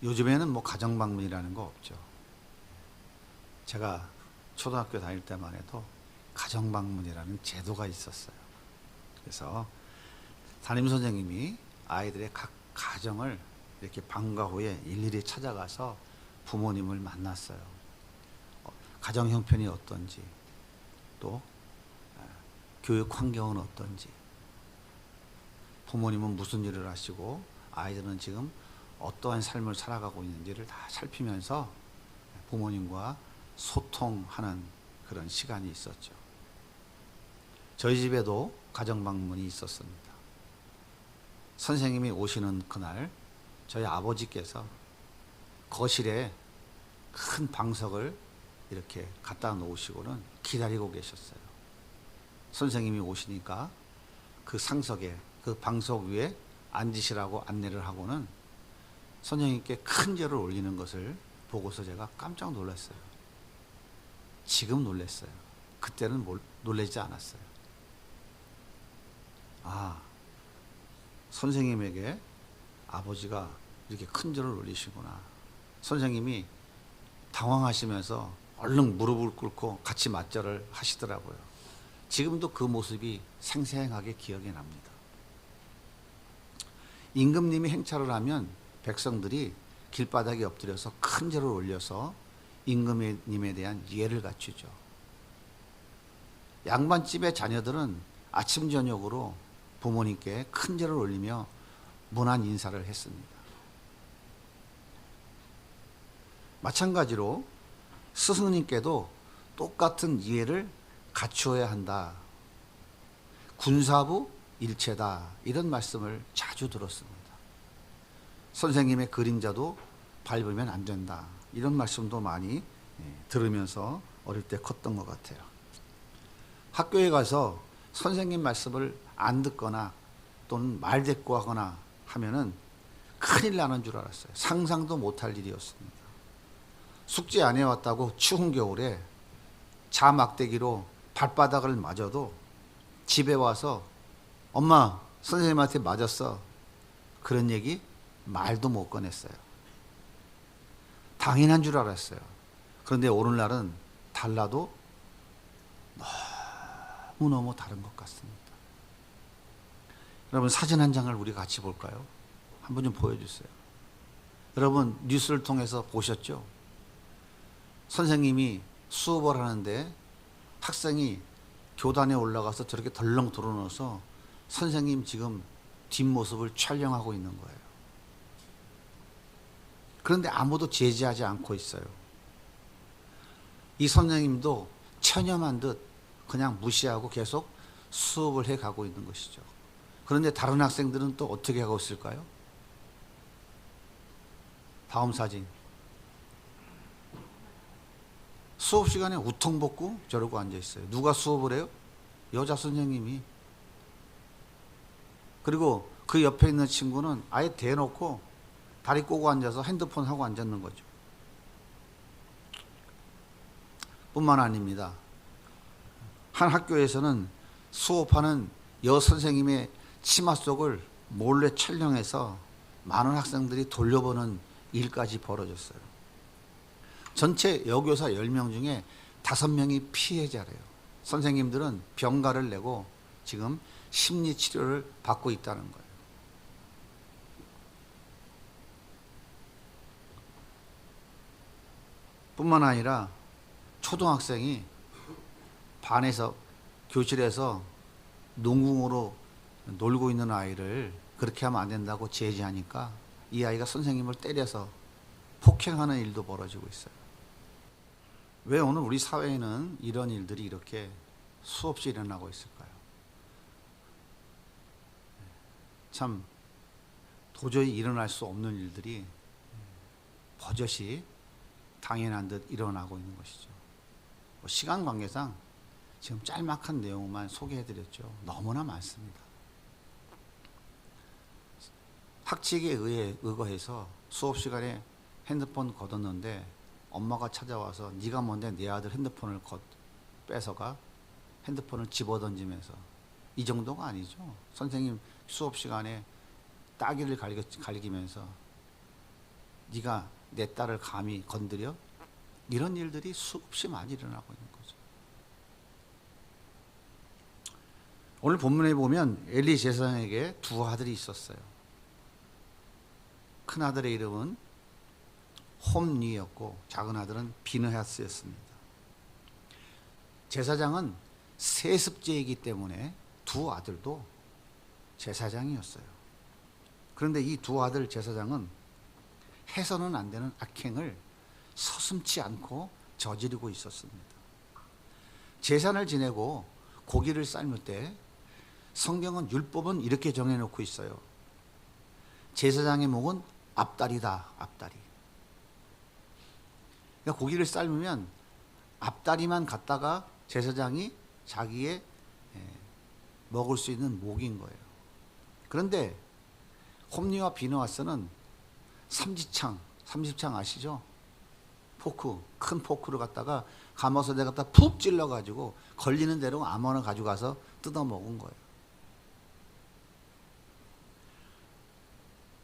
요즘에는 뭐 가정방문이라는 거 없죠. 제가 초등학교 다닐 때만 해도 가정방문이라는 제도가 있었어요. 그래서 담임 선생님이 아이들의 각 가정을 이렇게 방과 후에 일일이 찾아가서 부모님을 만났어요. 가정 형편이 어떤지, 또 교육 환경은 어떤지, 부모님은 무슨 일을 하시고 아이들은 지금 어떠한 삶을 살아가고 있는지를 다 살피면서 부모님과 소통하는 그런 시간이 있었죠. 저희 집에도 가정 방문이 있었습니다. 선생님이 오시는 그날 저희 아버지께서 거실에 큰 방석을 이렇게 갖다 놓으시고는 기다리고 계셨어요. 선생님이 오시니까 그 상석에, 그 방석 위에 앉으시라고 안내를 하고는 선생님께 큰 절을 올리는 것을 보고서 제가 깜짝 놀랐어요. 지금 놀랐어요. 그때는 놀라지 않았어요. 아, 선생님에게 아버지가 이렇게 큰 절을 올리시구나. 선생님이 당황하시면서 얼른 무릎을 꿇고 같이 맞절을 하시더라고요. 지금도 그 모습이 생생하게 기억이 납니다. 임금님이 행차를 하면 백성들이 길바닥에 엎드려서 큰 절을 올려서 임금님에 대한 이해를 갖추죠. 양반집의 자녀들은 아침 저녁으로 부모님께 큰 절을 올리며 문안 인사를 했습니다. 마찬가지로 스승님께도 똑같은 이해를 갖추어야 한다. 군사부 일체다. 이런 말씀을 자주 들었습니다. 선생님의 그림자도 밟으면 안 된다. 이런 말씀도 많이 들으면서 어릴 때 컸던 것 같아요. 학교에 가서 선생님 말씀을 안 듣거나 또는 말대꾸하거나 하면은 큰일 나는 줄 알았어요. 상상도 못할 일이었습니다. 숙제 안 해왔다고 추운 겨울에 자막대기로 발바닥을 맞아도 집에 와서 엄마, 선생님한테 맞았어. 그런 얘기 말도 못 꺼냈어요. 당연한 줄 알았어요. 그런데 오늘날은 달라도 너무너무 다른 것 같습니다. 여러분, 사진 한 장을 우리 같이 볼까요? 한번 좀 보여주세요. 여러분, 뉴스를 통해서 보셨죠? 선생님이 수업을 하는데 학생이 교단에 올라가서 저렇게 덜렁 들어놓아서 선생님 지금 뒷모습을 촬영하고 있는 거예요. 그런데 아무도 제지하지 않고 있어요. 이 선생님도 체념한 듯 그냥 무시하고 계속 수업을 해가고 있는 것이죠. 그런데 다른 학생들은 또 어떻게 하고 있을까요? 다음 사진. 수업 시간에 우통벗고 저러고 앉아 있어요. 누가 수업을 해요? 여자 선생님이. 그리고 그 옆에 있는 친구는 아예 대놓고 다리 꼬고 앉아서 핸드폰 하고 앉았는 거죠. 뿐만 아닙니다. 한 학교에서는 수업하는 여 선생님의 치마 속을 몰래 촬영해서 많은 학생들이 돌려보는 일까지 벌어졌어요. 전체 여교사 10명 중에 5명이 피해자래요. 선생님들은 병가를 내고 지금 심리치료를 받고 있다는 거예요. 뿐만 아니라 초등학생이 반에서, 교실에서 농구공으로 놀고 있는 아이를 그렇게 하면 안 된다고 제지하니까 이 아이가 선생님을 때려서 폭행하는 일도 벌어지고 있어요. 왜 오늘 우리 사회에는 이런 일들이 이렇게 수없이 일어나고 있을까요? 참 도저히 일어날 수 없는 일들이 버젓이 당연한 듯 일어나고 있는 것이죠. 시간 관계상 지금 짤막한 내용만 소개해드렸죠. 너무나 많습니다. 학칙에 의거해서 수업 시간에 핸드폰 걷었는데 엄마가 찾아와서 네가 뭔데 내 아들 핸드폰을 뺏어가 핸드폰을 집어던지면서, 이 정도가 아니죠. 선생님 수업 시간에 따귀를 갈기면서 네가 내 딸을 감히 건드려? 이런 일들이 수없이 많이 일어나고 있는 거죠. 오늘 본문에 보면 엘리 제사장에게 두 아들이 있었어요. 큰 아들의 이름은 홈니였고 작은 아들은 비느하스였습니다. 제사장은 세습제이기 때문에 두 아들도 제사장이었어요. 그런데 이 두 아들 제사장은 해서는 안 되는 악행을 서슴지 않고 저지르고 있었습니다. 제사를 지내고 고기를 삶을 때 성경은 율법은 이렇게 정해놓고 있어요. 제사장의 목은 앞다리다, 앞다리. 그러니까 고기를 삶으면 앞다리만 갖다가 제사장이 자기의 먹을 수 있는 목인 거예요. 그런데 홈니와 비느하스는 삼지창 아시죠? 포크, 큰 포크를 갖다가 가마솥에 갖다 푹 찔러가지고 걸리는 대로 아무거나 가져가서 뜯어 먹은 거예요.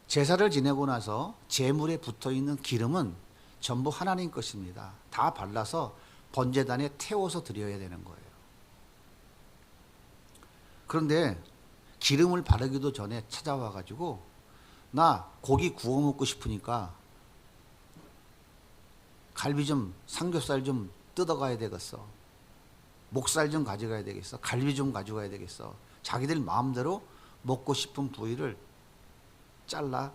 제사를 지내고 나서 제물에 붙어있는 기름은 전부 하나님 것입니다. 다 발라서 번제단에 태워서 드려야 되는 거예요. 그런데 기름을 바르기도 전에 찾아와가지고 나 고기 구워 먹고 싶으니까 갈비 좀, 삼겹살 좀 뜯어가야 되겠어. 목살 좀 가져가야 되겠어. 갈비 좀 가져가야 되겠어. 자기들 마음대로 먹고 싶은 부위를 잘라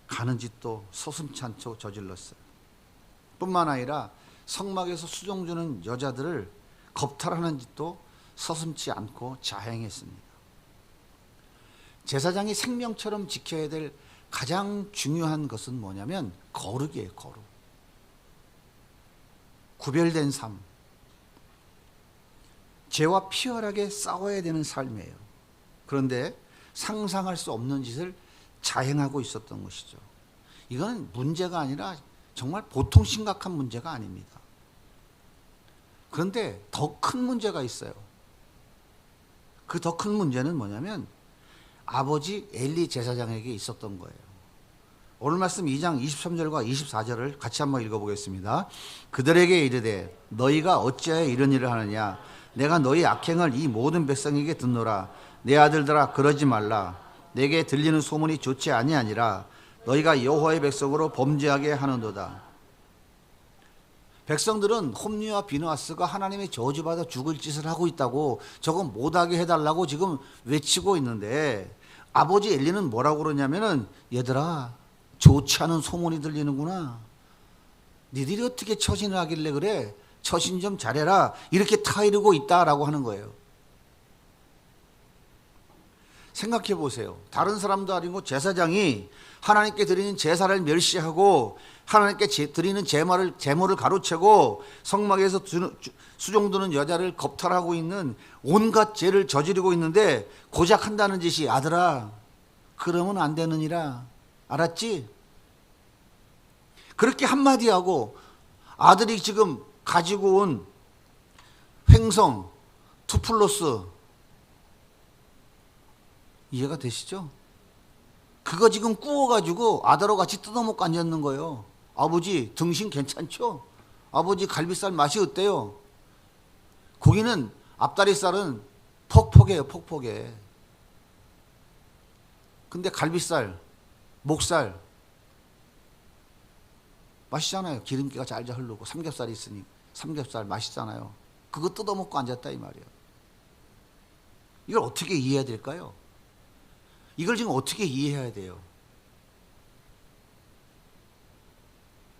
가는 짓도 서슴지 않고 저질렀어요. 뿐만 아니라 성막에서 수종 주는 여자들을 겁탈하는 짓도 서슴지 않고 자행했습니다. 제사장이 생명처럼 지켜야 될 가장 중요한 것은 뭐냐면 거룩이에요. 거룩. 구별된 삶. 죄와 피열하게 싸워야 되는 삶이에요. 그런데 상상할 수 없는 짓을 자행하고 있었던 것이죠. 이건 문제가 아니라 정말 보통 심각한 문제가 아닙니다. 그런데 더 큰 문제가 있어요. 그 더 큰 문제는 뭐냐면 아버지 엘리 제사장에게 있었던 거예요. 오늘 말씀 2장 23절과 24절을 같이 한번 읽어보겠습니다. 그들에게 이르되 너희가 어찌하여 이런 일을 하느냐? 내가 너희 악행을 이 모든 백성에게 듣노라. 내 아들들아 그러지 말라. 내게 들리는 소문이 좋지 아니하니라. 너희가 여호와의 백성으로 범죄하게 하는도다. 백성들은 홈니와 비느하스가 하나님의 저주받아 죽을 짓을 하고 있다고 저거 못하게 해달라고 지금 외치고 있는데 아버지 엘리는 뭐라고 그러냐면은 얘들아 좋지 않은 소문이 들리는구나. 니들이 어떻게 처신을 하길래 그래? 처신 좀 잘해라. 이렇게 타이르고 있다라고 하는 거예요. 생각해 보세요. 다른 사람도 아니고 제사장이 하나님께 드리는 제사를 멸시하고 하나님께 드리는 제물을 가로채고 성막에서 수종드는 여자를 겁탈하고 있는 온갖 죄를 저지르고 있는데 고작 한다는 짓이 아들아 그러면 안 되느니라. 알았지? 그렇게 한마디 하고 아들이 지금 가지고 온 횡성 2+, 이해가 되시죠? 그거 지금 구워가지고 아들하고 같이 뜯어먹고 앉았는 거예요. 아버지 등심 괜찮죠? 아버지 갈비살 맛이 어때요? 고기는 앞다리살은 퍽퍽해요. 퍽퍽해. 근데 갈비살, 목살 맛있잖아요. 기름기가 잘잘 흐르고 삼겹살이 있으니 삼겹살 맛있잖아요. 그거 뜯어먹고 앉았다 이 말이에요. 이걸 어떻게 이해해야 될까요? 이걸 지금 어떻게 이해해야 돼요?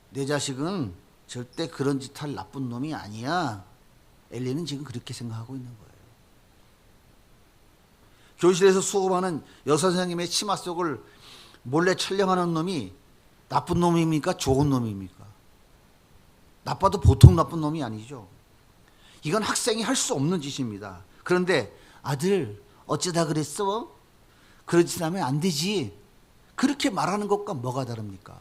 내 자식은 절대 그런 짓 할 나쁜 놈이 아니야. 엘리는 지금 그렇게 생각하고 있는 거예요. 교실에서 수업하는 여선생님의 치마 속을 몰래 촬영하는 놈이 나쁜 놈입니까? 좋은 놈입니까? 나빠도 보통 나쁜 놈이 아니죠. 이건 학생이 할 수 없는 짓입니다. 그런데 아들 어쩌다 그랬어? 그러지 않으면 안 되지. 그렇게 말하는 것과 뭐가 다릅니까?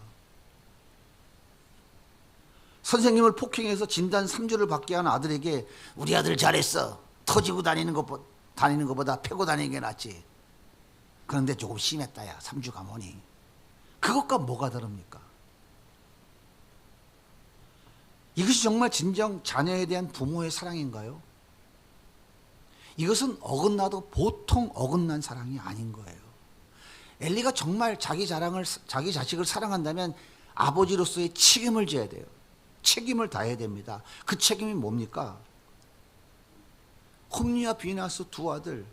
선생님을 폭행해서 진단 3주를 받게 한 아들에게 우리 아들 잘했어. 터지고 다니는 것보다 패고 다니는 게 낫지. 그런데 조금 심했다 야 3주 가보니. 그것과 뭐가 다릅니까? 이것이 정말 진정 자녀에 대한 부모의 사랑인가요? 이것은 어긋나도 보통 어긋난 사랑이 아닌 거예요. 엘리가 정말 자기 자식을 사랑한다면 아버지로서의 책임을 져야 돼요. 책임을 다해야 됩니다. 그 책임이 뭡니까? 홈리와 비나스 두 아들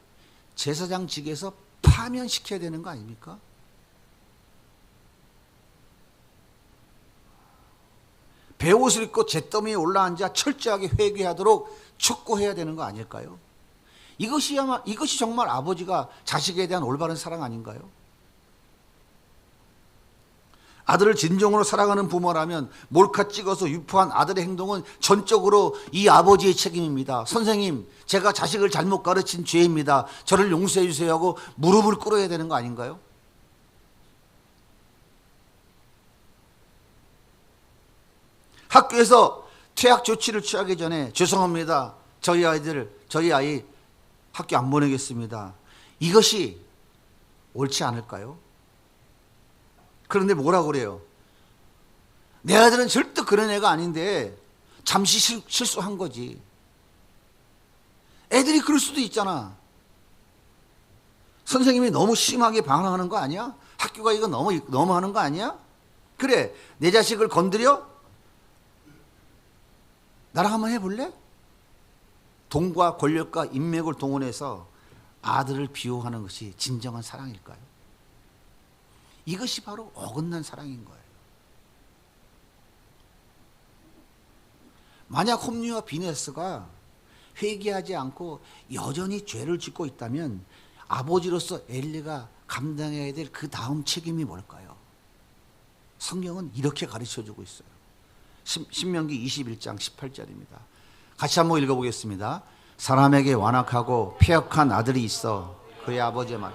제사장직에서 파면시켜야 되는 거 아닙니까? 베옷을 입고 잿더미에 올라앉아 철저하게 회개하도록 촉구해야 되는 거 아닐까요? 이것이 정말 아버지가 자식에 대한 올바른 사랑 아닌가요? 아들을 진정으로 사랑하는 부모라면 몰카 찍어서 유포한 아들의 행동은 전적으로 이 아버지의 책임입니다. 선생님, 제가 자식을 잘못 가르친 죄입니다. 저를 용서해 주세요 하고 무릎을 꿇어야 되는 거 아닌가요? 학교에서 퇴학 조치를 취하기 전에 죄송합니다. 저희 아이 학교 안 보내겠습니다. 이것이 옳지 않을까요? 그런데 뭐라고 그래요? 내 아들은 절대 그런 애가 아닌데 잠시 실수한 거지. 애들이 그럴 수도 있잖아. 선생님이 너무 심하게 방황하는 거 아니야? 학교가 이거 너무 하는 거 아니야? 그래, 내 자식을 건드려? 나랑 한번 해볼래? 돈과 권력과 인맥을 동원해서 아들을 비호하는 것이 진정한 사랑일까요? 이것이 바로 어긋난 사랑인 거예요. 만약 홈리와 비네스가 회개하지 않고 여전히 죄를 짓고 있다면 아버지로서 엘리가 감당해야 될 그 다음 책임이 뭘까요? 성경은 이렇게 가르쳐주고 있어요. 신명기 21장 18절입니다. 같이 한번 읽어보겠습니다. 사람에게 완악하고 패역한 아들이 있어 그의 아버지의 말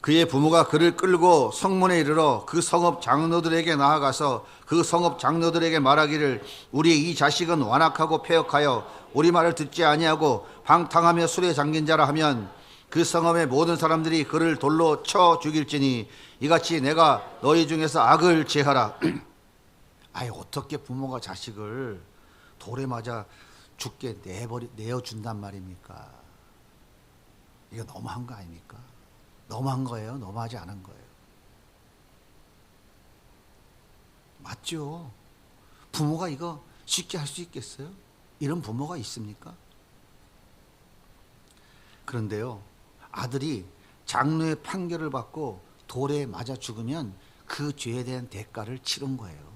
그의 부모가 그를 끌고 성문에 이르러 그 성읍 장로들에게 나아가서 그 성읍 장로들에게 말하기를 우리 이 자식은 완악하고 패역하여 우리 말을 듣지 아니하고 방탕하며 술에 잠긴 자라 하면 그 성읍의 모든 사람들이 그를 돌로 쳐 죽일지니 이같이 내가 너희 중에서 악을 제하라. 아니 어떻게 부모가 자식을 돌에 맞아 죽게 내어준단 말입니까? 이거 너무한 거 아닙니까? 너무한 거예요? 너무하지 않은 거예요? 맞죠? 부모가 이거 쉽게 할 수 있겠어요? 이런 부모가 있습니까? 그런데요, 아들이 장로의 판결을 받고 돌에 맞아 죽으면 그 죄에 대한 대가를 치른 거예요.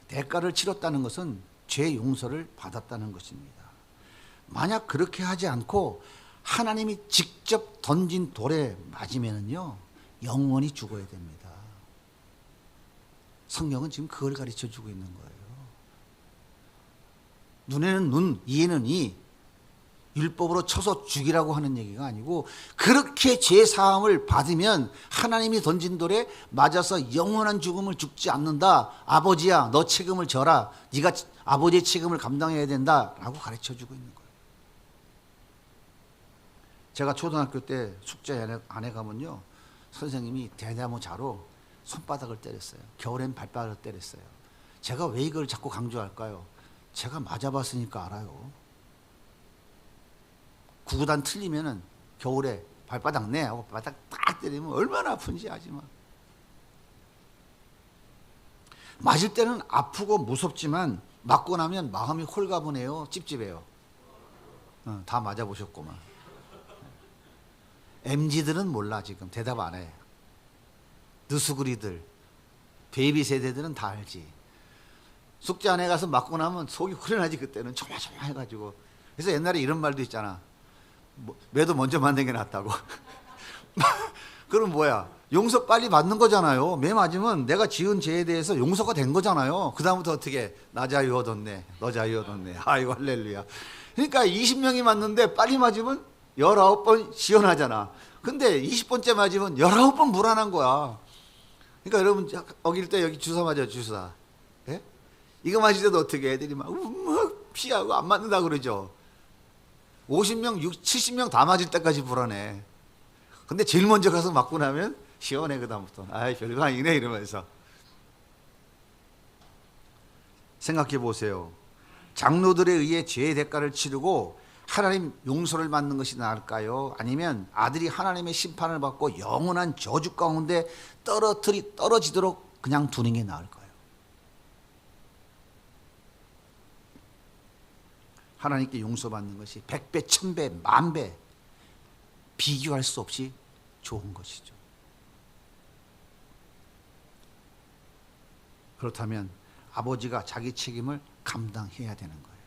대가를 치렀다는 것은 죄 용서를 받았다는 것입니다. 만약 그렇게 하지 않고 하나님이 직접 던진 돌에 맞으면요 영원히 죽어야 됩니다. 성경은 지금 그걸 가르쳐 주고 있는 거예요. 눈에는 눈, 이에는 이, 율법으로 쳐서 죽이라고 하는 얘기가 아니고 그렇게 죄 사함을 받으면 하나님이 던진 돌에 맞아서 영원한 죽음을 죽지 않는다. 아버지야, 너 책임을 져라. 네가 아버지의 책임을 감당해야 된다라고 가르쳐 주고 있는 거예요. 제가 초등학교 때 숙제 안에 가면요 선생님이 대나무 자로 손바닥을 때렸어요. 겨울엔 발바닥을 때렸어요. 제가 왜 이걸 자꾸 강조할까요? 제가 맞아봤으니까 알아요. 구구단 틀리면은 겨울에 발바닥 내 하고 바닥 딱 때리면 얼마나 아픈지 아지만 맞을 때는 아프고 무섭지만 맞고 나면 마음이 홀가분해요. 찝찝해요. 다 맞아보셨구만. MZ들은 몰라. 지금 대답 안 해. 느수구리들 베이비 세대들은 다 알지. 숙제 안에 가서 맞고 나면 속이 후련하지. 그때는 조마조마해가지고. 그래서 옛날에 이런 말도 있잖아. 매도 먼저 맞는 게 낫다고. 그럼 뭐야? 용서 빨리 받는 거잖아요. 매 맞으면 내가 지은 죄에 대해서 용서가 된 거잖아요. 그 다음부터 어떻게? 나 자유 얻었네. 너 자유 얻었네. 아이고 할렐루야. 그러니까 20명이 맞는데 빨리 맞으면 19번 시원하잖아. 근데 20번째 맞으면 19번 불안한 거야. 그러니까 여러분 어길 때 여기 주사 맞아요. 주사. 예? 이거 맞을 때도 어떻게 애들이 막 피하고 안 맞는다 그러죠. 50명, 70명 다 맞을 때까지 불안해. 근데 제일 먼저 가서 맞고 나면 시원해. 그다음부터 아이 별거 아니네 이러면서. 생각해 보세요. 장로들에 의해 죄의 대가를 치르고 하나님 용서를 받는 것이 나을까요? 아니면 아들이 하나님의 심판을 받고 영원한 저주 가운데 떨어지도록 그냥 두는 게 나을까요? 하나님께 용서받는 것이 100배, 1000배, 10,000배 비교할 수 없이 좋은 것이죠. 그렇다면 아버지가 자기 책임을 감당해야 되는 거예요.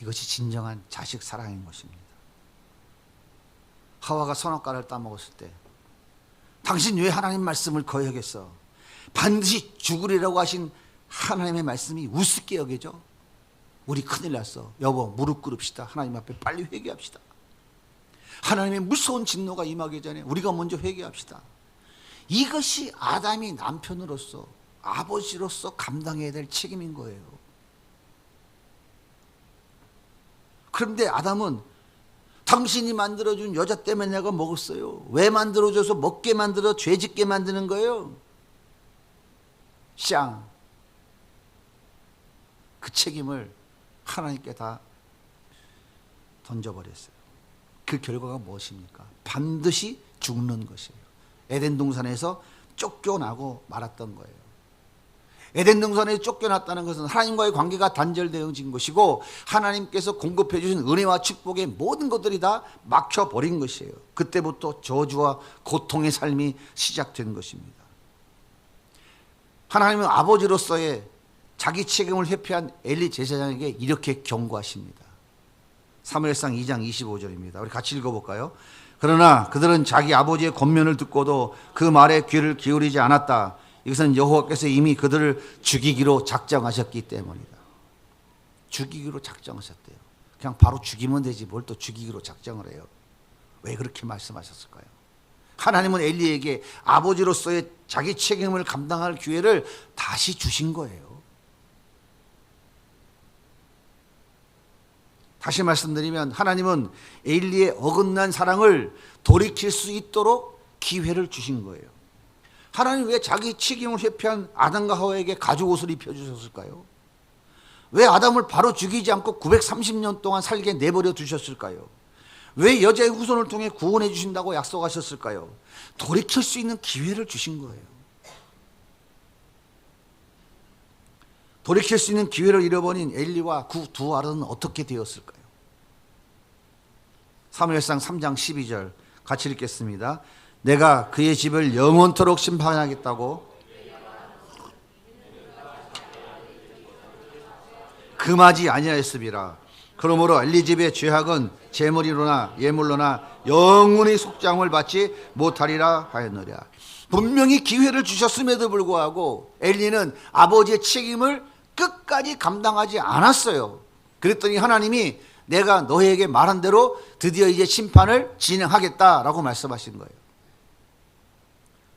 이것이 진정한 자식 사랑인 것입니다. 하와가 선악과를 따먹었을 때 당신 왜 하나님 말씀을 거역했어? 반드시 죽으리라고 하신 하나님의 말씀이 우습게 여겨져? 우리 큰일 났어. 여보, 무릎 꿇읍시다. 하나님 앞에 빨리 회개합시다. 하나님의 무서운 진노가 임하기 전에 우리가 먼저 회개합시다. 이것이 아담이 남편으로서, 아버지로서 감당해야 될 책임인 거예요. 그런데 아담은 당신이 만들어준 여자 때문에 내가 먹었어요. 왜 만들어줘서 먹게 만들어 죄 짓게 만드는 거예요? 그 책임을 하나님께 다 던져버렸어요. 그 결과가 무엇입니까? 반드시 죽는 것이에요. 에덴 동산에서 쫓겨나고 말았던 거예요. 에덴 동산에 쫓겨났다는 것은 하나님과의 관계가 단절되어진 것이고 하나님께서 공급해 주신 은혜와 축복의 모든 것들이 다 막혀버린 것이에요. 그때부터 저주와 고통의 삶이 시작된 것입니다. 하나님은 아버지로서의 자기 책임을 회피한 엘리 제사장에게 이렇게 경고하십니다. 사무엘상 2장 25절입니다. 우리 같이 읽어볼까요? 그러나 그들은 자기 아버지의 권면을 듣고도 그 말에 귀를 기울이지 않았다. 이것은 여호와께서 이미 그들을 죽이기로 작정하셨기 때문이다. 죽이기로 작정하셨대요. 그냥 바로 죽이면 되지 뭘 또 죽이기로 작정을 해요. 왜 그렇게 말씀하셨을까요? 하나님은 엘리에게 아버지로서의 자기 책임을 감당할 기회를 다시 주신 거예요. 다시 말씀드리면 하나님은 엘리의 어긋난 사랑을 돌이킬 수 있도록 기회를 주신 거예요. 하나님 왜 자기 책임을 회피한 아담과 하와에게 가죽 옷을 입혀주셨을까요? 왜 아담을 바로 죽이지 않고 930년 동안 살게 내버려 두셨을까요? 왜 여자의 후손을 통해 구원해 주신다고 약속하셨을까요? 돌이킬 수 있는 기회를 주신 거예요. 돌이킬 수 있는 기회를 잃어버린 엘리와 그 두 아들은 어떻게 되었을까요? 사무엘상 3장 12절 같이 읽겠습니다. 내가 그의 집을 영원토록 심판하겠다고 금하지 아니하였음이라. 그러므로 엘리 집의 죄악은 제물이로나 예물로나 영원히 속죄함을 받지 못하리라 하였느냐. 분명히 기회를 주셨음에도 불구하고 엘리는 아버지의 책임을 끝까지 감당하지 않았어요. 그랬더니 하나님이 내가 너에게 말한 대로 드디어 이제 심판을 진행하겠다라고 말씀하신 거예요.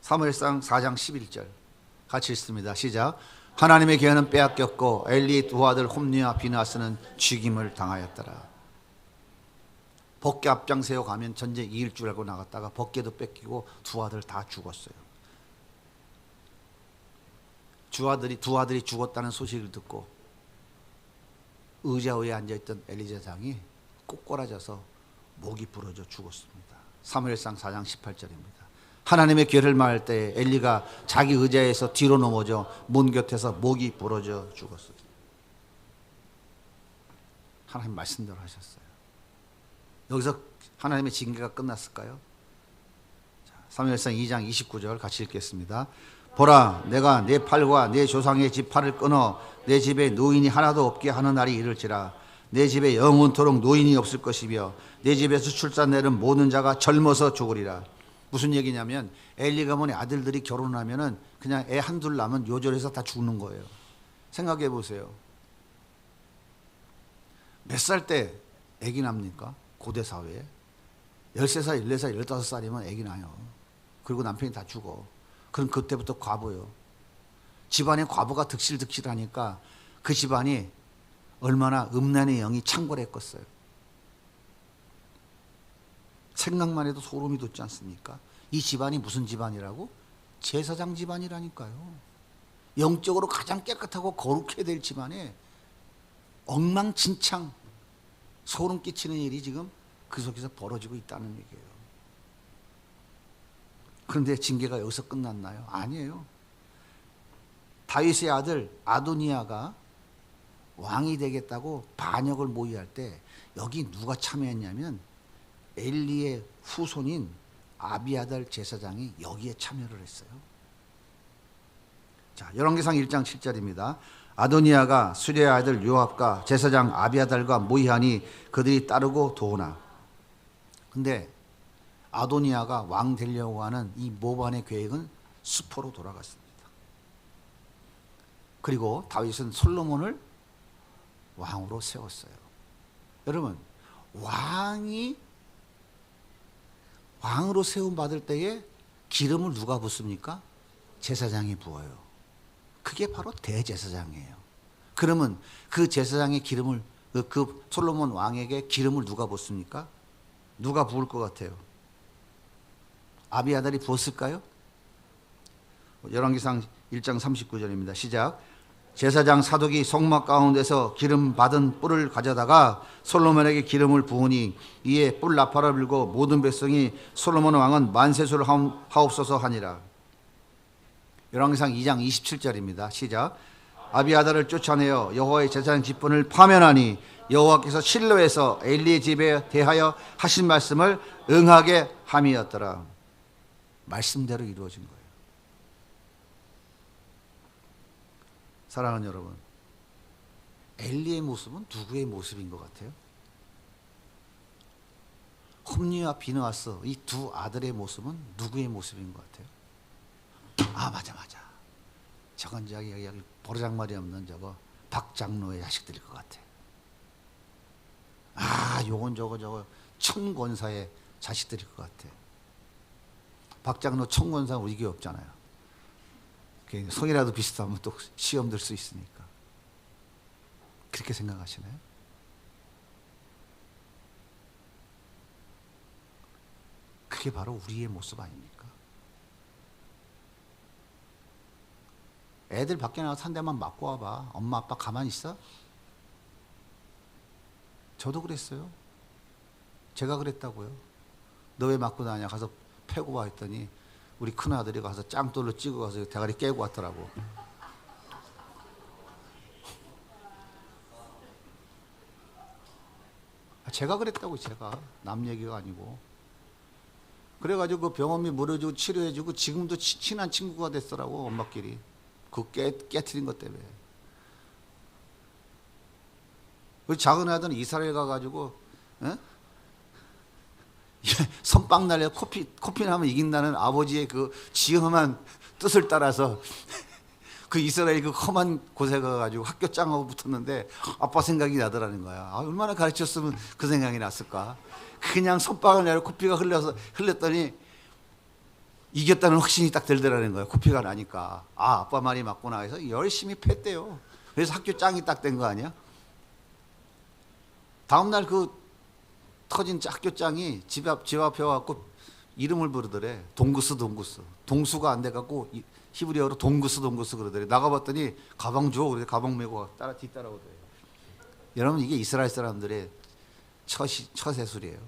사무엘상 4장 11절 같이 읽습니다. 시작. 하나님의 계명은 빼앗겼고 엘리의 두 아들 홈리와 비나스는 죽임을 당하였더라. 벗게 앞장세워 가면 전쟁 이길 줄 알고 나갔다가 벗게도 뺏기고 두 아들 다 죽었어요. 두 아들이 죽었다는 소식을 듣고 의자 위에 앉아있던 엘리 제사장이 꼬꾸라져서 목이 부러져 죽었습니다. 사무엘상 4장 18절입니다. 하나님의 괴를 말할 때 엘리가 자기 의자에서 뒤로 넘어져 문 곁에서 목이 부러져 죽었어요. 하나님 말씀대로 하셨어요. 여기서 하나님의 징계가 끝났을까요? 사무엘상 2장 29절 같이 읽겠습니다. 보라, 내가 내 팔과 내 조상의 집 팔을 끊어 내 집에 노인이 하나도 없게 하는 날이 이를지라. 내 집에 영원토록 노인이 없을 것이며 내 집에서 출산내는 모든 자가 젊어서 죽으리라. 무슨 얘기냐면 엘리 가문의 아들들이 결혼하면은 그냥 애 한둘 낳으면 요절해서 다 죽는 거예요. 생각해 보세요. 몇 살 때 애기 납니까? 고대 사회에 13살, 14살, 15살이면 애기 나요. 그리고 남편이 다 죽어. 그럼 그때부터 과부요. 집안에 과부가 득실득실하니까 그 집안이 얼마나 음란의 영이 창궐했겠어요. 생각만 해도 소름이 돋지 않습니까? 이 집안이 무슨 집안이라고? 제사장 집안이라니까요. 영적으로 가장 깨끗하고 거룩해야 될 집안에 엉망진창 소름 끼치는 일이 지금 그 속에서 벌어지고 있다는 얘기예요. 그런데 징계가 여기서 끝났나요? 아니에요. 다윗의 아들 아도니아가 왕이 되겠다고 반역을 모의할 때 여기 누가 참여했냐면 엘리의 후손인 아비아달 제사장이 여기에 참여를 했어요. 자, 열왕기상 1장 7절입니다. 아도니아가 수리의 아들 요압과 제사장 아비아달과 모의하니 그들이 따르고 도우나. 근데 아도니아가 왕 되려고 하는 이 모반의 계획은 수포로 돌아갔습니다. 그리고 다윗은 솔로몬을 왕으로 세웠어요. 여러분, 왕으로 세움 받을 때에 기름을 누가 붓습니까? 제사장이 부어요. 그게 바로 대제사장이에요. 그러면 그 제사장의 기름을 그 솔로몬 왕에게 기름을 누가 붓습니까? 누가 부을 것 같아요? 아비아달이 부었을까요? 열왕기상 1장 39절입니다. 시작. 제사장 사독이 성막 가운데서 기름 받은 뿔을 가져다가 솔로몬에게 기름을 부으니 이에 뿔 나팔을 불고 모든 백성이 솔로몬 왕은 만세수를 하옵소서 하니라. 열왕기상 2장 27절입니다. 시작. 아비아달을 쫓아내어 여호와의 제사장 직분을 파면하니 여호와께서 실로에서 엘리의 집에 대하여 하신 말씀을 응하게 함이었더라. 말씀대로 이루어진 거예요. 사랑하는 여러분, 엘리의 모습은 누구의 모습인 것 같아요? 홈리와 비느하스 이 두 아들의 모습은 누구의 모습인 것 같아요? 아, 맞아. 저건 여기 버르장머리 없는 저거 박장로의 자식들일 것 같아. 아, 요건 저거 청권사의 자식들일 것 같아. 박장로 청권사 우리 교회 없잖아요. 성이라도 비슷하면 또 시험 들 수 있으니까. 그렇게 생각하시나요? 그게 바로 우리의 모습 아닙니까? 애들 밖에 나가서 한 대만 맞고 와봐. 엄마 아빠 가만히 있어? 저도 그랬어요. 제가 그랬다고요. 너 왜 맞고 나냐? 가서 패고 와 했더니 우리 큰아들이 가서 짱돌로 찍어 가서 대가리 깨고 왔더라고. 제가 그랬다고. 제가 남 얘기가 아니고. 그래가지고 그 병원비 물어주고 치료해주고 지금도 친한 친구가 됐더라고. 엄마끼리 그 깨트린 것 때문에. 그 작은 아들은 이스라엘 가가지고 선빵 날려 코피 나면 이긴다는 아버지의 그 지엄한 뜻을 따라서 그 이스라엘 그 험한 곳에 가가지고 학교 짱하고 붙었는데 아빠 생각이 나더라는 거야. 아, 얼마나 가르쳤으면 그 생각이 났을까. 그냥 선빵을 내려 코피가 흘렸더니 이겼다는 확신이 딱 들더라는 거야. 코피가 나니까. 아, 아빠 말이 맞구나 해서 열심히 팼대요. 그래서 학교 짱이 딱 된 거 아니야? 다음날 그 터진 학교 짱이 집 앞에 와갖고 이름을 부르더래. 동구스. 동수가 안 돼갖고 히브리어로 동구스 그러더래. 나가봤더니 가방 줘. 그래 가방 메고 뒤따라오더래. 여러분, 이게 이스라엘 사람들의 처세술이에요.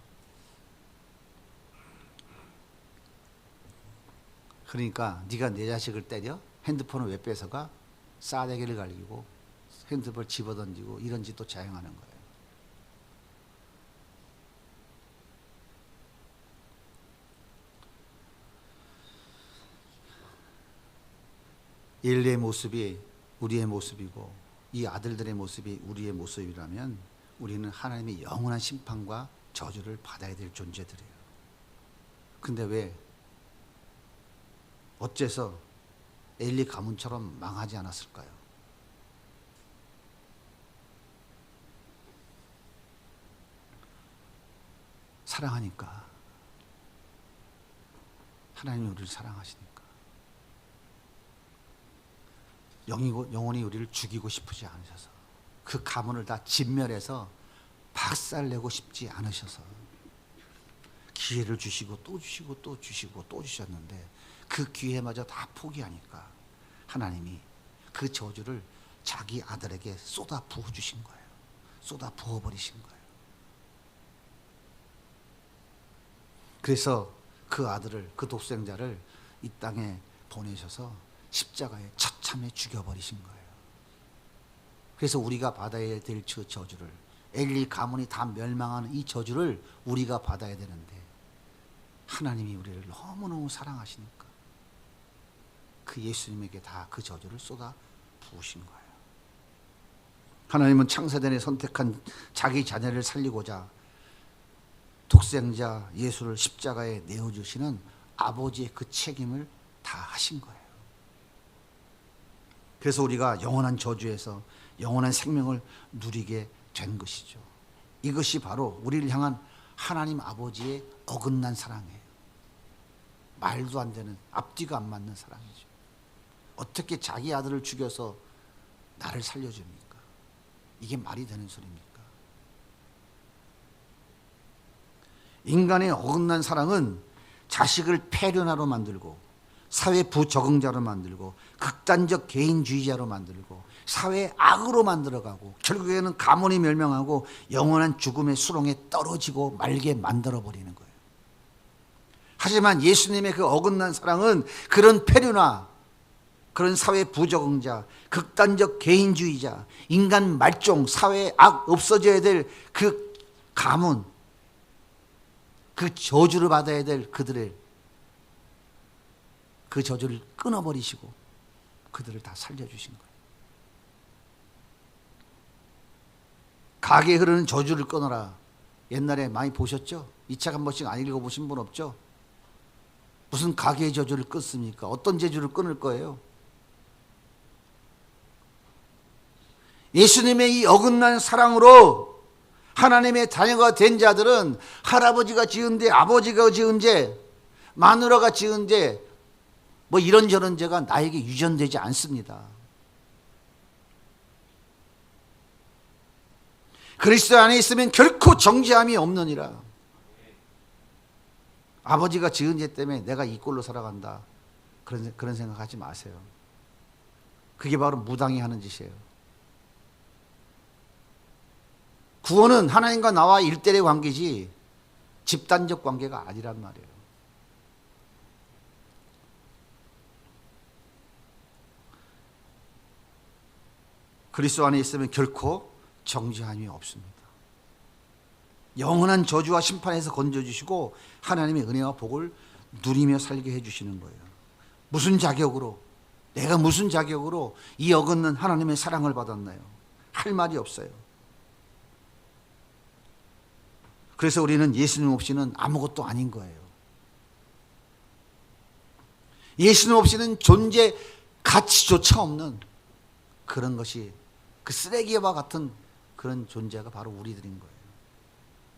그러니까 네가 내 자식을 때려? 핸드폰을 왜 뺏어가? 싸대기를 갈기고 핸드폰을 집어던지고 이런 짓도 자행하는 거예요. 엘리의 모습이 우리의 모습이고 이 아들들의 모습이 우리의 모습이라면 우리는 하나님의 영원한 심판과 저주를 받아야 될 존재들이에요. 근데 왜 어째서 엘리 가문처럼 망하지 않았을까요? 사랑하니까. 하나님이 우리를 사랑하시니까. 영원히 우리를 죽이고 싶으지 않으셔서, 그 가문을 다 진멸해서 박살내고 싶지 않으셔서 기회를 주시고 또 주시고 또 주시고 또 주셨는데 그 기회마저 다 포기하니까 하나님이 그 저주를 자기 아들에게 쏟아 부어 주신 거예요. 쏟아 부어 버리신 거예요. 그래서 그 아들을, 그 독생자를 이 땅에 보내셔서 십자가에 처참히 죽여버리신 거예요. 그래서 우리가 받아야 될 그 저주를, 엘리 가문이 다 멸망하는 이 저주를 우리가 받아야 되는데 하나님이 우리를 너무너무 사랑하시니까 그 예수님에게 다 그 저주를 쏟아 부으신 거예요. 하나님은 창세전에 선택한 자기 자녀를 살리고자 독생자 예수를 십자가에 내어주시는 아버지의 그 책임을 다 하신 거예요. 그래서 우리가 영원한 저주에서 영원한 생명을 누리게 된 것이죠. 이것이 바로 우리를 향한 하나님 아버지의 어긋난 사랑이에요. 말도 안 되는, 앞뒤가 안 맞는 사랑이죠. 어떻게 자기 아들을 죽여서 나를 살려줍니까? 이게 말이 되는 소리입니까? 인간의 어긋난 사랑은 자식을 폐륜하로 만들고 사회 부적응자로 만들고 극단적 개인주의자로 만들고 사회의 악으로 만들어가고 결국에는 가문이 멸망하고 영원한 죽음의 수렁에 떨어지고 말게 만들어버리는 거예요. 하지만 예수님의 그 어긋난 사랑은 그런 폐륜화, 그런 사회 부적응자, 극단적 개인주의자, 인간 말종, 사회의 악 없어져야 될 그 가문, 그 저주를 받아야 될 그들의 그 저주를 끊어버리시고 그들을 다 살려주신 거예요. 가게에 흐르는 저주를 끊어라. 옛날에 많이 보셨죠? 이 책 한 번씩 안 읽어보신 분 없죠? 무슨 가게의 저주를 끊습니까? 어떤 저주를 끊을 거예요? 예수님의 이 어긋난 사랑으로 하나님의 자녀가 된 자들은 할아버지가 지은 죄, 아버지가 지은 죄, 마누라가 지은 죄, 뭐 이런저런 죄가 나에게 유전되지 않습니다. 그리스도 안에 있으면 결코 정죄함이 없느니라. 아버지가 지은 죄 때문에 내가 이 꼴로 살아간다, 그런 생각하지 마세요. 그게 바로 무당이 하는 짓이에요. 구원은 하나님과 나와 일대의 관계지 집단적 관계가 아니란 말이에요. 그리스도 안에 있으면 결코 정죄함이 없습니다. 영원한 저주와 심판에서 건져주시고 하나님의 은혜와 복을 누리며 살게 해주시는 거예요. 무슨 자격으로, 내가 무슨 자격으로 이 어긋난 하나님의 사랑을 받았나요? 할 말이 없어요. 그래서 우리는 예수님 없이는 아무것도 아닌 거예요. 예수님 없이는 존재 가치조차 없는 그런 것이, 그 쓰레기와 같은 그런 존재가 바로 우리들인 거예요.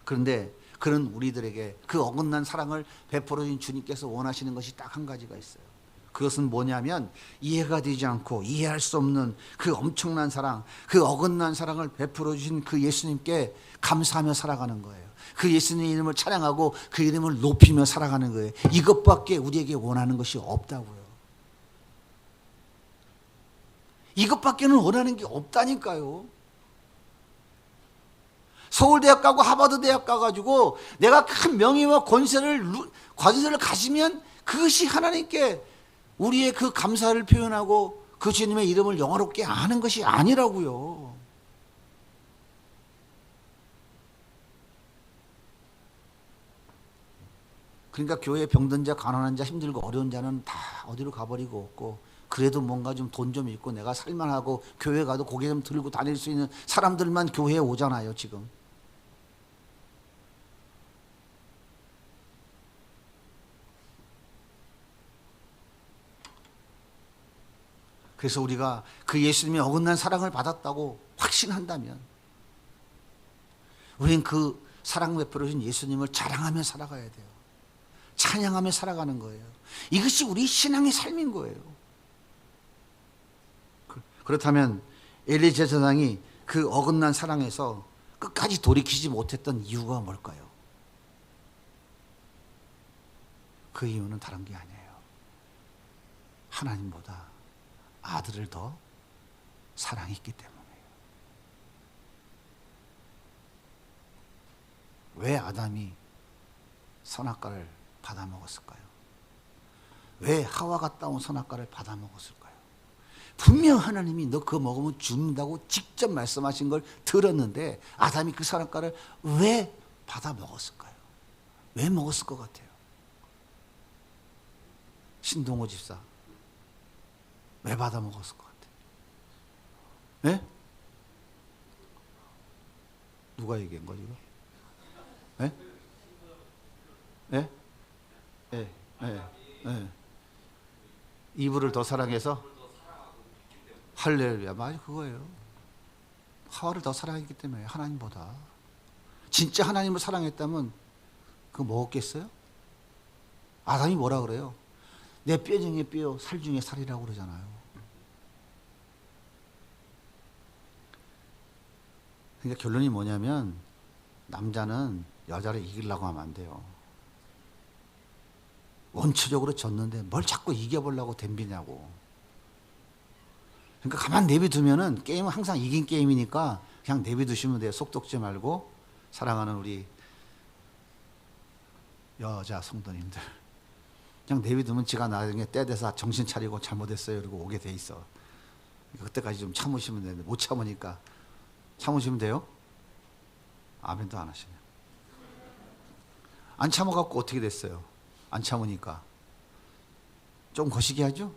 그런데 그런 우리들에게 그 어긋난 사랑을 베풀어 주신 주님께서 원하시는 것이 딱 한 가지가 있어요. 그것은 뭐냐면 이해가 되지 않고 이해할 수 없는 그 엄청난 사랑, 그 어긋난 사랑을 베풀어 주신 그 예수님께 감사하며 살아가는 거예요. 그 예수님 이름을 찬양하고 그 이름을 높이며 살아가는 거예요. 이것밖에 우리에게 원하는 것이 없다고요. 이것밖에는 원하는 게 없다니까요. 서울대학 가고 하버드대학 가가지고 내가 큰 명예와 권세를 가지면 그것이 하나님께 우리의 그 감사를 표현하고 그 주님의 이름을 영화롭게 하는 것이 아니라고요. 그러니까 교회에 병든 자, 가난한 자, 힘들고 어려운 자는 다 어디로 가버리고 없고, 그래도 뭔가 좀 돈 좀 있고 내가 살만하고 교회 가도 고개 좀 들고 다닐 수 있는 사람들만 교회에 오잖아요, 지금. 그래서 우리가 그 예수님의 어긋난 사랑을 받았다고 확신한다면 우리는 그 사랑 베풀어 주신 예수님을 자랑하며 살아가야 돼요. 찬양하며 살아가는 거예요. 이것이 우리 신앙의 삶인 거예요. 그렇다면 엘리 제사장이 그 어긋난 사랑에서 끝까지 돌이키지 못했던 이유가 뭘까요? 그 이유는 다른 게 아니에요. 하나님보다 아들을 더 사랑했기 때문이에요. 왜 아담이 선악과를 받아 먹었을까요? 왜 하와가 따온 선악과를 받아 먹었을까요? 분명 하나님이 너 그거 먹으면 죽는다고 직접 말씀하신 걸 들었는데 아담이 그 선악과를 왜 받아 먹었을까요? 왜 먹었을 것 같아요? 신동호 집사 왜 받아 먹었을 것 같아요? 네? 누가 얘기한 거지 이거? 네? 네? 네? 네? 네? 이브를 더 사랑해서? 할렐루야. 맞아, 그거예요. 하와를 더 사랑했기 때문에 하나님보다. 진짜 하나님을 사랑했다면 그거 먹었겠어요? 아담이 뭐라 그래요? 내 뼈 중에 뼈, 살 중에 살이라고 그러잖아요. 그러니까 결론이 뭐냐면 남자는 여자를 이기려고 하면 안 돼요. 원초적으로 졌는데 뭘 자꾸 이겨보려고 덤비냐고. 그러니까 가만 내비두면은 게임은 항상 이긴 게임이니까 그냥 내비두시면 돼요. 속 돋지 말고. 사랑하는 우리 여자 성도님들, 그냥 내비두면 지가 나중에 때 돼서 정신 차리고 잘못했어요 그리고 오게 돼 있어. 그때까지 좀 참으시면 되는데 못 참으니까 참으시면 돼요? 아멘도 안 하시네. 안 참아갖고 어떻게 됐어요? 안 참으니까 좀 거시기 하죠?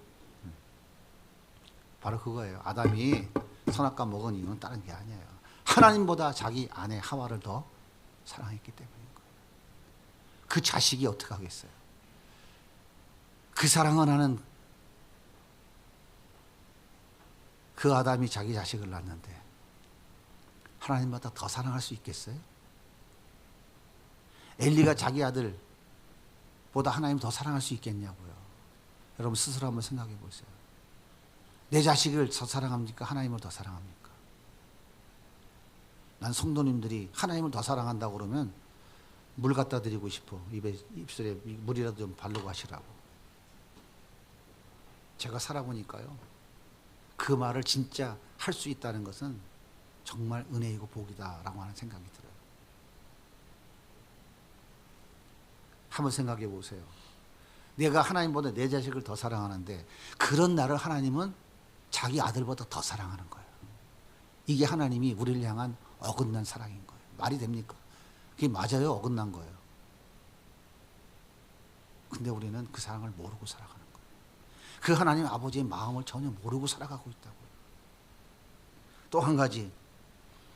바로 그거예요. 아담이 선악과 먹은 이유는 다른 게 아니에요. 하나님보다 자기 아내 하와를 더 사랑했기 때문인 거예요. 그 자식이 어떻게 하겠어요? 그 사랑을 하는 그 아담이 자기 자식을 낳았는데 하나님보다 더 사랑할 수 있겠어요? 엘리가 자기 아들보다 하나님 더 사랑할 수 있겠냐고요. 여러분 스스로 한번 생각해 보세요. 내 자식을 더 사랑합니까? 하나님을 더 사랑합니까? 난 성도님들이 하나님을 더 사랑한다고 그러면 물 갖다 드리고 싶어. 입술에 물이라도 좀 바르고 하시라고. 제가 살아보니까요. 그 말을 진짜 할 수 있다는 것은 정말 은혜이고 복이다라고 하는 생각이 들어요. 한번 생각해 보세요. 내가 하나님보다 내 자식을 더 사랑하는데 그런 나를 하나님은 자기 아들보다 더 사랑하는 거예요. 이게 하나님이 우리를 향한 어긋난 사랑인 거예요. 말이 됩니까? 그게 맞아요. 어긋난 거예요. 근데 우리는 그 사랑을 모르고 살아가는 거예요. 그 하나님 아버지의 마음을 전혀 모르고 살아가고 있다고요. 또 한 가지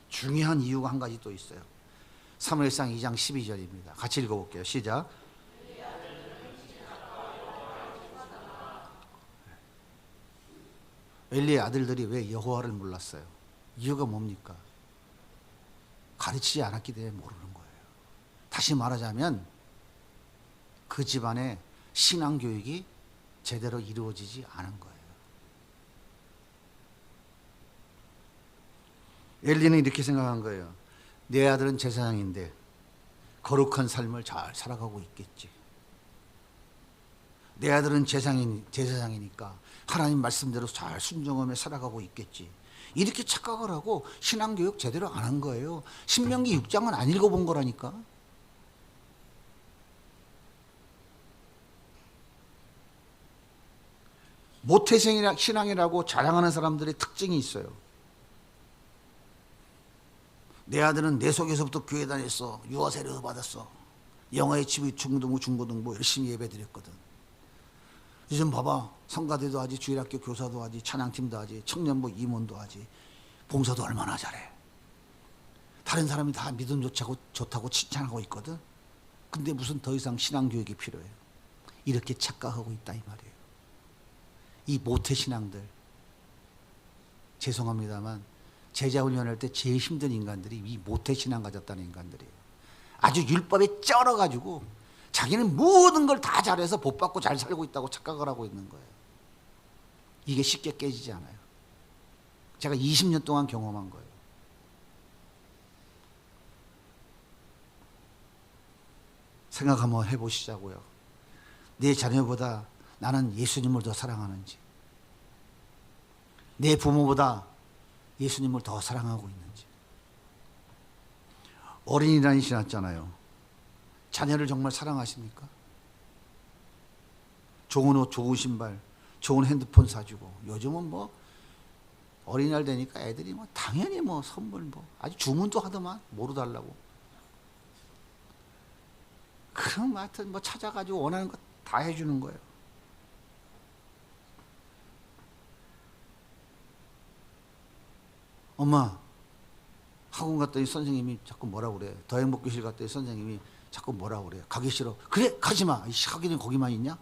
중요한 이유가 한 가지 또 있어요. 사무엘상 2장 12절입니다. 같이 읽어볼게요. 시작. 엘리의 아들들이 왜 여호와를 몰랐어요? 이유가 뭡니까? 가르치지 않았기 때문에 모르는 거예요. 다시 말하자면 그 집안의 신앙교육이 제대로 이루어지지 않은 거예요. 엘리는 이렇게 생각한 거예요. 내 아들은 제사장인데 거룩한 삶을 잘 살아가고 있겠지. 내 아들은 제사장이니까 하나님 말씀대로 잘 순종하며 살아가고 있겠지. 이렇게 착각을 하고 신앙교육 제대로 안 한 거예요. 신명기 6장은 안 읽어본 거라니까. 모태신앙이라고 자랑하는 사람들의 특징이 있어요. 내 아들은 내 속에서부터 교회 다녔어. 유아세례도 받았어. 영어의 중고등부 열심히 예배 드렸거든. 요즘 봐봐. 성가대도 하지, 주일학교 교사도 하지, 찬양팀도 하지, 청년부 임원도 하지, 봉사도 얼마나 잘해. 다른 사람이 다 믿음 좋다고 칭찬하고 있거든. 근데 무슨 더 이상 신앙교육이 필요해요. 이렇게 착각하고 있다 이 말이에요. 이 모태신앙들, 죄송합니다만 제자훈련할 때 제일 힘든 인간들이 이 모태신앙 가졌다는 인간들이에요. 아주 율법에 쩔어가지고 자기는 모든 걸 다 잘해서 복 받고 잘 살고 있다고 착각을 하고 있는 거예요. 이게 쉽게 깨지지 않아요. 제가 20년 동안 경험한 거예요. 생각 한번 해보시자고요. 내 자녀보다 나는 예수님을 더 사랑하는지, 내 부모보다 예수님을 더 사랑하고 있는지. 어린이날이 지났잖아요. 자녀를 정말 사랑하십니까? 좋은 옷, 좋은 신발, 좋은 핸드폰 사주고, 요즘은 뭐 어린이날 되니까 애들이 뭐 당연히 뭐 선물 뭐 아주 주문도 하더만 뭐로 달라고. 그럼 하여튼 뭐 찾아가지고 원하는 거 다 해주는 거예요. 엄마, 학원 갔더니 선생님이 자꾸 뭐라고 그래. 더행복교실 갔더니 선생님이 자꾸 뭐라고 그래. 가기 싫어. 그래, 가지 마. 하기는 거기만 있냐?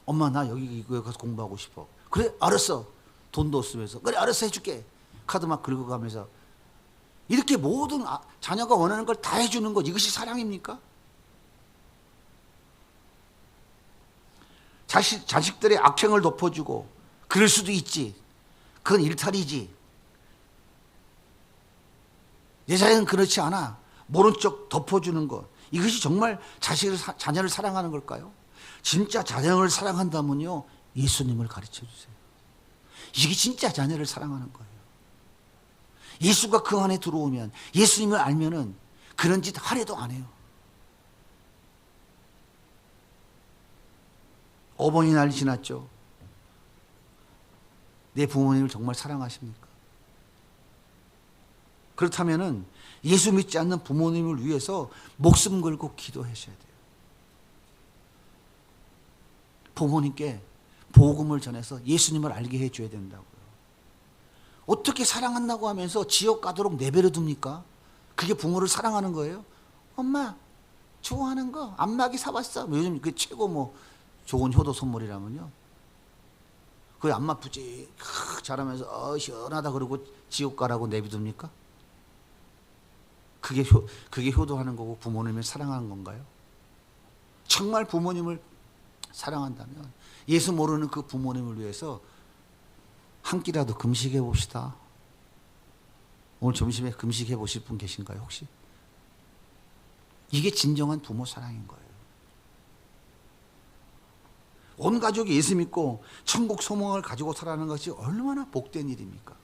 엄마, 나 여기 이거에 가서 공부하고 싶어. 그래, 알았어. 돈도 없으면서. 그래, 알았어, 해줄게. 카드 막 긁어가면서. 이렇게 모든 자녀가 원하는 걸 다 해주는 것, 이것이 사랑입니까? 자식들의 악행을 덮어주고, 그럴 수도 있지. 그건 일탈이지. 내 자녀는 그렇지 않아. 모른 척 덮어주는 것. 이것이 정말 자녀를 사랑하는 걸까요? 진짜 자녀를 사랑한다면요, 예수님을 가르쳐 주세요. 이게 진짜 자녀를 사랑하는 거예요. 예수가 그 안에 들어오면, 예수님을 알면은 그런 짓 하려도 안 해요. 어버이날 지났죠. 내 부모님을 정말 사랑하십니까? 그렇다면은 예수 믿지 않는 부모님을 위해서 목숨 걸고 기도하셔야 돼요. 부모님께 복음을 전해서 예수님을 알게 해줘야 된다고요. 어떻게 사랑한다고 하면서 지옥 가도록 내버려 둡니까? 그게 부모를 사랑하는 거예요? 엄마, 좋아하는 거 안마기 사봤어. 요즘 그 최고 뭐 좋은 효도 선물이라면요. 그 안마 부지 잘하면서 시원하다 그러고 지옥 가라고 내비둡니까? 그게 효도하는 거고 부모님을 사랑하는 건가요? 정말 부모님을 사랑한다면 예수 모르는 그 부모님을 위해서 한 끼라도 금식해 봅시다. 오늘 점심에 금식해 보실 분 계신가요, 혹시? 이게 진정한 부모 사랑인 거예요. 온 가족이 예수 믿고 천국 소망을 가지고 살아가는 것이 얼마나 복된 일입니까?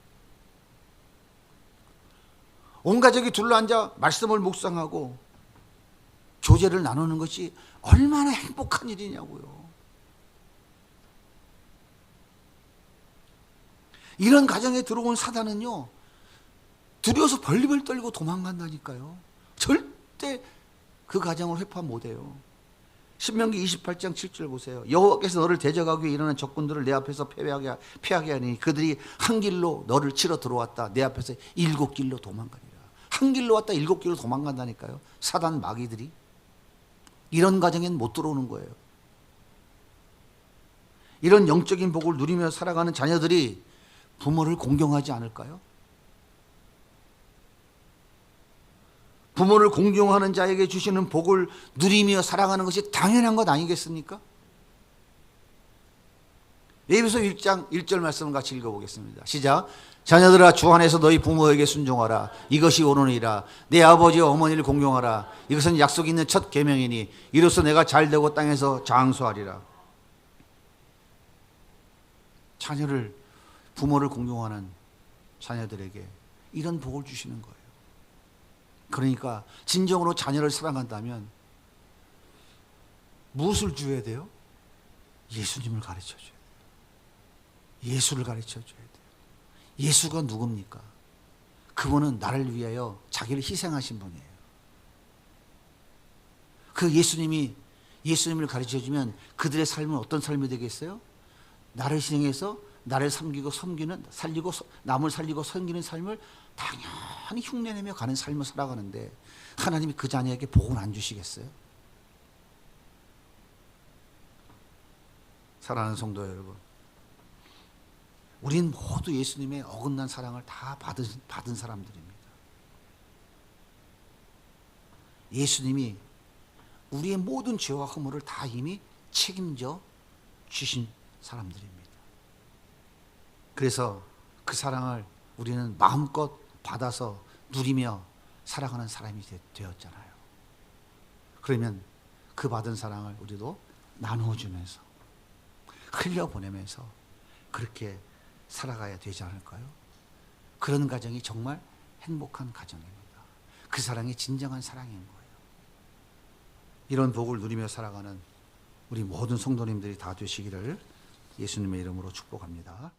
온 가족이 둘러앉아 말씀을 묵상하고 교제를 나누는 것이 얼마나 행복한 일이냐고요. 이런 가정에 들어온 사단은요, 두려워서 벌리벌 떨고 도망간다니까요. 절대 그 가정을 회파 못해요. 신명기 28장 7절 보세요. 여호와께서 너를 대적하기 위해 일어난 적군들을 내 앞에서 패하게 하니 그들이 한 길로 너를 치러 들어왔다. 내 앞에서 7길로 도망가리라. 한 길로 왔다 7길로 도망간다니까요. 사단 마귀들이. 이런 가정엔 못 들어오는 거예요. 이런 영적인 복을 누리며 살아가는 자녀들이 부모를 공경하지 않을까요? 부모를 공경하는 자에게 주시는 복을 누리며 살아가는 것이 당연한 것 아니겠습니까? 에베소 1장 1절 말씀을 같이 읽어보겠습니다. 시작. 자녀들아, 주 안에서 너희 부모에게 순종하라. 이것이 옳으니라. 내 아버지와 어머니를 공경하라. 이것은 약속 있는 첫 계명이니 이로써 내가 잘되고 땅에서 장수하리라. 부모를 공경하는 자녀들에게 이런 복을 주시는 거예요. 그러니까 진정으로 자녀를 사랑한다면 무엇을 줘야 돼요? 예수님을 가르쳐줘야 돼요. 예수를 가르쳐줘야 돼요. 예수가 누굽니까? 그분은 나를 위하여 자기를 희생하신 분이에요. 그 예수님을 가르쳐주면 그들의 삶은 어떤 삶이 되겠어요? 나를 희생해서 나를 섬기고 남을 살리고 섬기는 삶을 당연히 흉내내며 가는 삶을 살아가는데 하나님이 그 자녀에게 복은 안 주시겠어요? 사랑하는 성도 여러분, 우린 모두 예수님의 어긋난 사랑을 다 받은 사람들입니다. 예수님이 우리의 모든 죄와 허물을 다 이미 책임져 주신 사람들입니다. 그래서 그 사랑을 우리는 마음껏 받아서 누리며 살아가는 사람이 되었잖아요. 그러면 그 받은 사랑을 우리도 나누어주면서 흘려보내면서 그렇게 살아가야 되지 않을까요? 그런 가정이 정말 행복한 가정입니다. 그 사랑이 진정한 사랑인 거예요. 이런 복을 누리며 살아가는 우리 모든 성도님들이 다 되시기를 예수님의 이름으로 축복합니다.